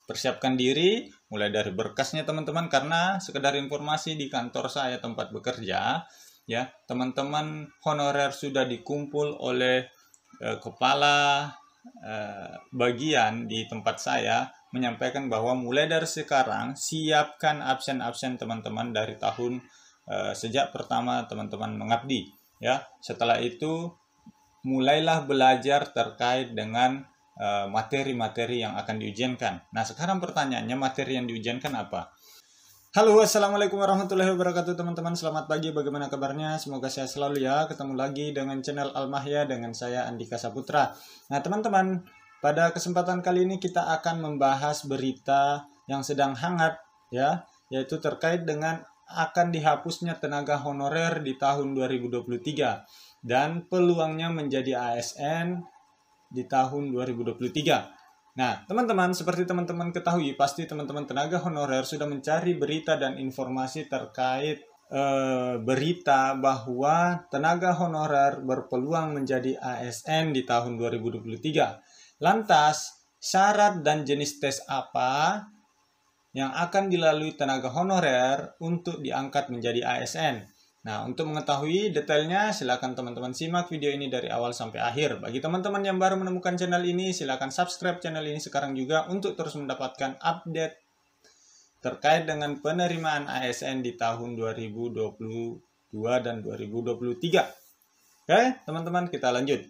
persiapkan diri, mulai dari berkasnya teman-teman, karena sekedar informasi di kantor saya tempat bekerja, ya teman-teman honorer sudah dikumpul oleh kepala bagian di tempat saya menyampaikan bahwa mulai dari sekarang siapkan absen-absen teman-teman dari tahun sejak pertama teman-teman mengabdi, ya. Setelah itu mulailah belajar terkait dengan materi-materi yang akan diujiankan. Nah, sekarang pertanyaannya, materi yang diujiankan apa? Halo, assalamualaikum warahmatullahi wabarakatuh teman-teman. Selamat pagi, bagaimana kabarnya? Semoga sehat selalu ya. Ketemu lagi dengan channel Al-Mahya dengan saya Andika Saputra. Nah teman-teman, pada kesempatan kali ini kita akan membahas berita yang sedang hangat, ya, yaitu terkait dengan akan dihapusnya tenaga honorer di tahun 2023 dan peluangnya menjadi ASN di tahun 2023. Nah, teman-teman, seperti teman-teman ketahui, pasti teman-teman tenaga honorer sudah mencari berita dan informasi terkait berita bahwa tenaga honorer berpeluang menjadi ASN di tahun 2023. Lantas, syarat dan jenis tes apa yang akan dilalui tenaga honorer untuk diangkat menjadi ASN? Nah, untuk mengetahui detailnya, silakan teman-teman simak video ini dari awal sampai akhir. Bagi teman-teman yang baru menemukan channel ini, silakan subscribe channel ini sekarang juga untuk terus mendapatkan update terkait dengan penerimaan ASN di tahun 2022 dan 2023. Oke, teman-teman, kita lanjut.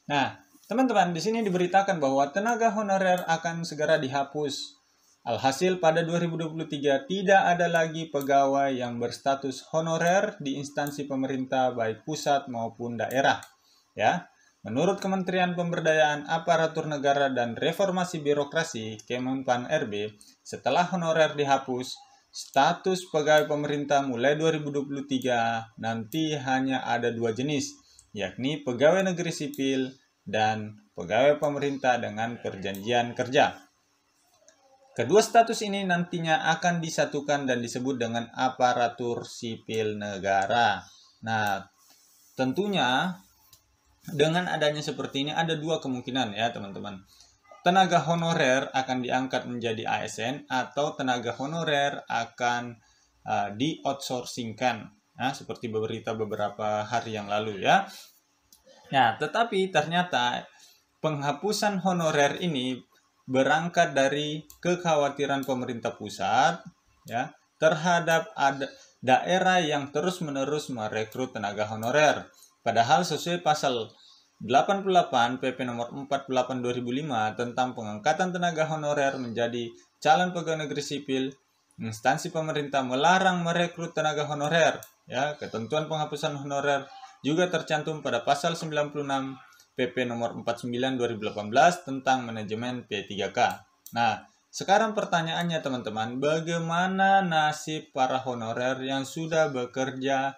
Nah, teman-teman, di sini diberitakan bahwa tenaga honorer akan segera dihapus. Alhasil pada 2023 tidak ada lagi pegawai yang berstatus honorer di instansi pemerintah baik pusat maupun daerah. Ya, menurut Kementerian Pemberdayaan Aparatur Negara dan Reformasi Birokrasi Kemenpan RB, setelah honorer dihapus, status pegawai pemerintah mulai 2023 nanti hanya ada dua jenis, yakni pegawai negeri sipil dan pegawai pemerintah dengan perjanjian kerja. Kedua status ini nantinya akan disatukan dan disebut dengan aparatur sipil negara. Nah, tentunya dengan adanya seperti ini ada dua kemungkinan ya teman-teman. Tenaga honorer akan diangkat menjadi ASN atau tenaga honorer akan di-outsourcingkan. Nah, seperti berita beberapa hari yang lalu ya. Nah, tetapi ternyata penghapusan honorer ini berangkat dari kekhawatiran pemerintah pusat ya terhadap daerah yang terus-menerus merekrut tenaga honorer. Padahal sesuai pasal 88 PP nomor 48 2005 tentang pengangkatan tenaga honorer menjadi calon pegawai negeri sipil, instansi pemerintah melarang merekrut tenaga honorer. Ya, ketentuan penghapusan honorer juga tercantum pada pasal 96 PP nomor 49 2018 tentang manajemen P3K. Nah, sekarang pertanyaannya teman-teman, bagaimana nasib para honorer yang sudah bekerja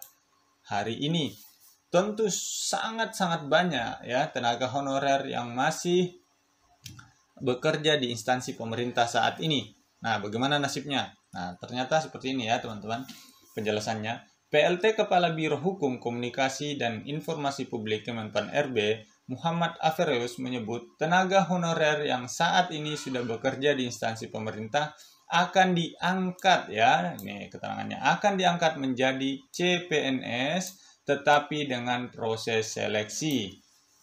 hari ini? Tentu sangat-sangat banyak ya tenaga honorer yang masih bekerja di instansi pemerintah saat ini. Nah, bagaimana nasibnya? Nah, ternyata seperti ini ya teman-teman penjelasannya. PLT Kepala Biro Hukum Komunikasi dan Informasi Publik Kemenpan RB Muhammad Avereus menyebut tenaga honorer yang saat ini sudah bekerja di instansi pemerintah akan diangkat ya, ini keterangannya, akan diangkat menjadi CPNS tetapi dengan proses seleksi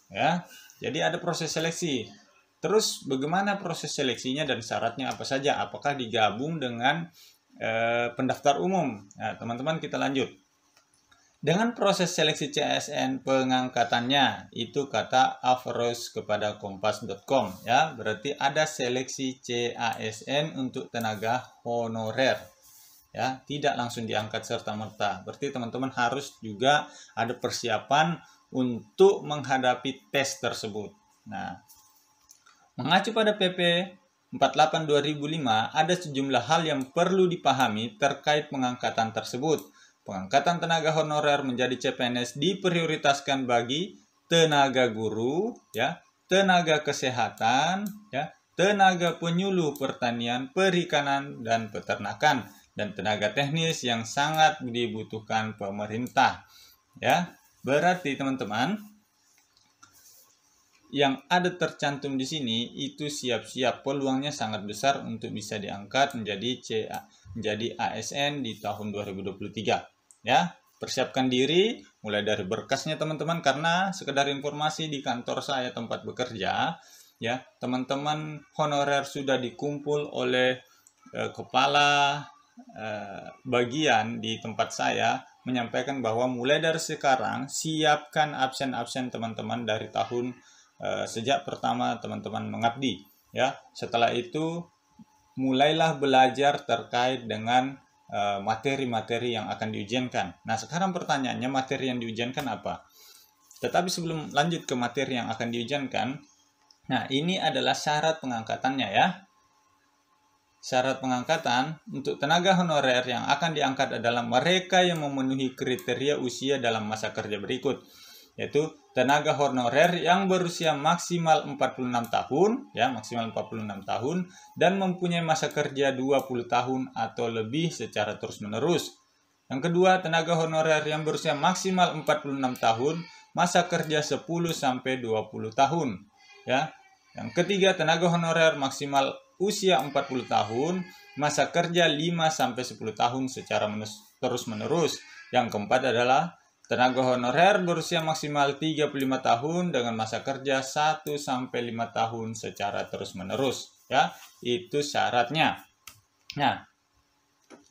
ya. Jadi ada proses seleksi. Terus bagaimana proses seleksinya dan syaratnya apa saja? Apakah digabung dengan pendaftar umum? Nah, teman-teman kita lanjut. Dengan proses seleksi CASN pengangkatannya, itu kata Avereus kepada kompas.com ya, berarti ada seleksi CASN untuk tenaga honorer ya, tidak langsung diangkat serta-merta. Berarti teman-teman harus juga ada persiapan untuk menghadapi tes tersebut. Nah, mengacu pada PP 48 2005 ada sejumlah hal yang perlu dipahami terkait pengangkatan tersebut. Pengangkatan tenaga honorer menjadi CPNS diprioritaskan bagi tenaga guru, ya, tenaga kesehatan, ya, tenaga penyuluh pertanian, perikanan, dan peternakan, dan tenaga teknis yang sangat dibutuhkan pemerintah. Ya, berarti teman-teman, yang ada tercantum di sini itu siap-siap, peluangnya sangat besar untuk bisa diangkat menjadi ASN di tahun 2023. Ya, persiapkan diri mulai dari berkasnya teman-teman, karena sekedar informasi di kantor saya tempat bekerja, ya, teman-teman honorer sudah dikumpul oleh kepala bagian di tempat saya menyampaikan bahwa mulai dari sekarang siapkan absen-absen teman-teman dari tahun sejak pertama teman-teman mengabdi, ya. Setelah itu mulailah belajar terkait dengan materi-materi yang akan diujiankan. Nah, sekarang pertanyaannya, materi yang diujiankan apa? Tetapi sebelum lanjut ke materi yang akan diujiankan, nah ini adalah syarat pengangkatannya, ya. Syarat pengangkatan untuk tenaga honorer yang akan diangkat adalah mereka yang memenuhi kriteria usia dalam masa kerja berikut, yaitu tenaga honorer yang berusia maksimal 46 tahun, ya, maksimal 46 tahun, dan mempunyai masa kerja 20 tahun atau lebih secara terus-menerus. Yang kedua, tenaga honorer yang berusia maksimal 46 tahun, masa kerja 10 sampai 20 tahun, ya. Yang ketiga, tenaga honorer maksimal usia 40 tahun, masa kerja 5 sampai 10 tahun secara terus-menerus. Yang keempat adalah tenaga honorer berusia maksimal 35 tahun dengan masa kerja 1 sampai 5 tahun secara terus-menerus, ya. Itu syaratnya. Nah,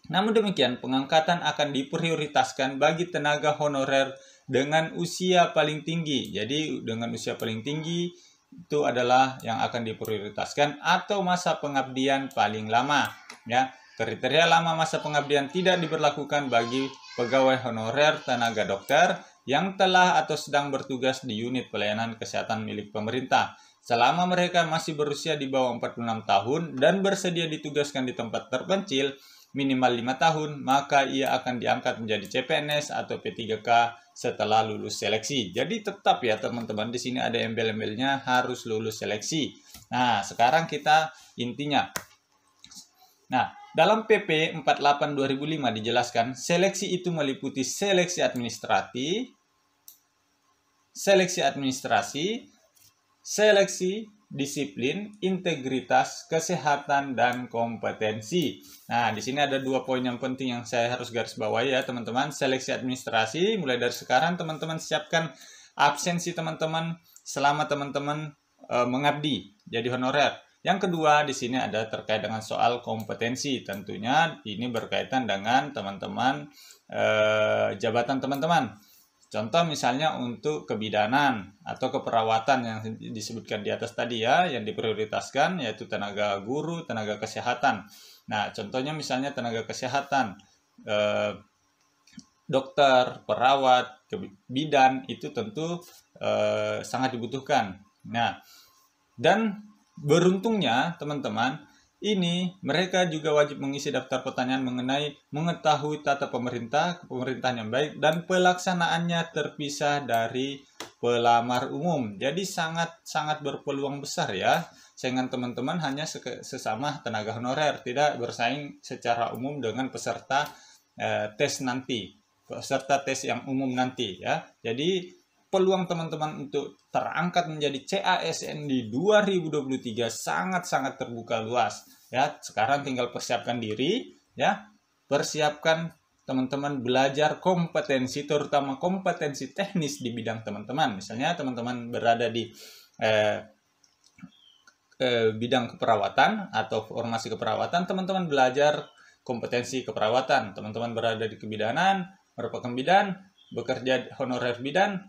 namun demikian pengangkatan akan diprioritaskan bagi tenaga honorer dengan usia paling tinggi. Jadi dengan usia paling tinggi itu adalah yang akan diprioritaskan, atau masa pengabdian paling lama, ya. Kriteria lama masa pengabdian tidak diberlakukan bagi pegawai honorer tenaga dokter yang telah atau sedang bertugas di unit pelayanan kesehatan milik pemerintah. Selama mereka masih berusia di bawah 46 tahun dan bersedia ditugaskan di tempat terpencil minimal 5 tahun, maka ia akan diangkat menjadi CPNS atau P3K setelah lulus seleksi. Jadi tetap ya teman-teman, di sini ada embel-embelnya harus lulus seleksi. Nah, sekarang kita intinya. Nah, dalam PP 48 2005 dijelaskan, seleksi itu meliputi seleksi administrasi, seleksi disiplin, integritas, kesehatan, dan kompetensi. Nah, di sini ada 2 poin yang penting yang saya harus garis bawahi ya teman-teman. Seleksi administrasi, mulai dari sekarang teman-teman siapkan absensi teman-teman selama teman-teman mengabdi jadi honorer. Yang kedua, di sini ada terkait dengan soal kompetensi. Tentunya ini berkaitan dengan teman-teman jabatan teman-teman. Contoh misalnya untuk kebidanan atau keperawatan yang disebutkan di atas tadi ya, yang diprioritaskan yaitu tenaga guru, tenaga kesehatan. Nah, contohnya misalnya tenaga kesehatan, dokter, perawat, bidan itu tentu sangat dibutuhkan. Nah, dan beruntungnya teman-teman, ini mereka juga wajib mengisi daftar pertanyaan mengenai mengetahui tata pemerintahan yang baik dan pelaksanaannya terpisah dari pelamar umum. Jadi sangat berpeluang besar ya saingan teman-teman hanya sesama tenaga honorer, tidak bersaing secara umum dengan peserta tes yang umum nanti ya. Jadi peluang teman-teman untuk terangkat menjadi CASN di 2023 sangat-sangat terbuka luas ya. Sekarang tinggal persiapkan diri ya. Persiapkan teman-teman belajar kompetensi, terutama kompetensi teknis di bidang teman-teman. Misalnya teman-teman berada di bidang keperawatan atau formasi keperawatan, teman-teman belajar kompetensi keperawatan. Teman-teman berada di kebidanan, merupakan bidan, bekerja honorer bidan,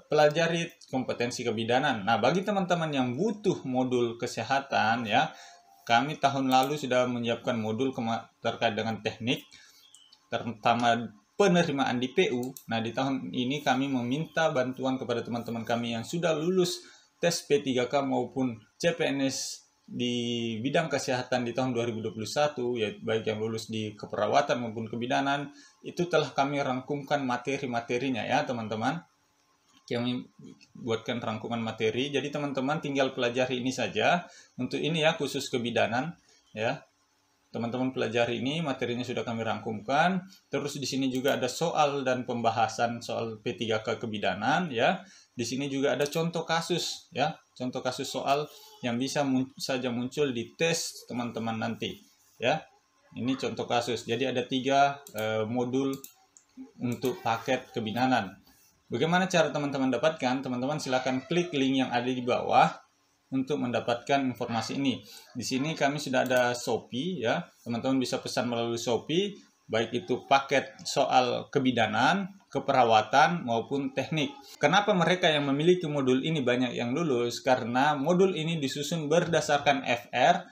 pelajari kompetensi kebidanan. Nah, bagi teman-teman yang butuh modul kesehatan ya, kami tahun lalu sudah menyiapkan modul terkait dengan teknik, terutama penerimaan di PU. Nah, di tahun ini kami meminta bantuan kepada teman-teman kami yang sudah lulus tes P3K maupun CPNS di bidang kesehatan di tahun 2021, ya, baik yang lulus di keperawatan maupun kebidanan, itu telah kami rangkumkan materi-materinya ya teman-teman. Kami buatkan rangkuman materi, jadi teman-teman tinggal pelajari ini saja. Untuk ini ya khusus kebidanan ya. teman-teman pelajari ini, materinya sudah kami rangkumkan. Terus di sini juga ada soal dan pembahasan soal P3K kebidanan ya. Di sini juga ada contoh kasus ya, contoh kasus soal yang bisa saja muncul di tes teman-teman nanti ya. Ini contoh kasus. Jadi ada 3 modul untuk paket kebidanan. Bagaimana cara teman-teman dapatkan? Teman-teman silakan klik link yang ada di bawah untuk mendapatkan informasi ini. Di sini kami sudah ada Shopee ya. Teman-teman bisa pesan melalui Shopee, baik itu paket soal kebidanan, keperawatan maupun teknik. Kenapa mereka yang memiliki modul ini banyak yang lulus? Karena modul ini disusun berdasarkan FR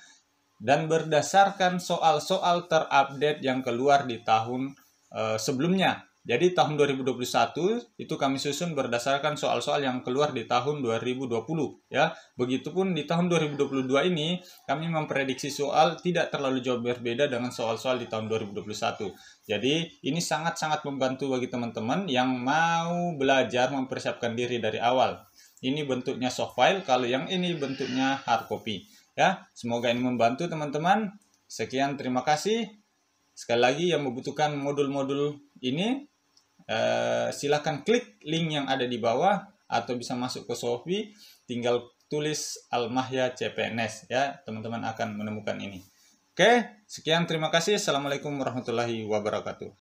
dan berdasarkan soal-soal terupdate yang keluar di tahun sebelumnya. Jadi tahun 2021 itu kami susun berdasarkan soal-soal yang keluar di tahun 2020 ya. Begitupun di tahun 2022 ini kami memprediksi soal tidak terlalu jauh berbeda dengan soal-soal di tahun 2021. Jadi ini sangat-sangat membantu bagi teman-teman yang mau belajar mempersiapkan diri dari awal. Ini bentuknya soft file, kalau yang ini bentuknya hard copy ya. Semoga ini membantu teman-teman. Sekian, terima kasih. Sekali lagi yang membutuhkan modul-modul ini silahkan klik link yang ada di bawah atau bisa masuk ke Shopee, tinggal tulis Al-Mahya CPNS ya, teman-teman akan menemukan ini. Oke, sekian, terima kasih. Assalamualaikum warahmatullahi wabarakatuh.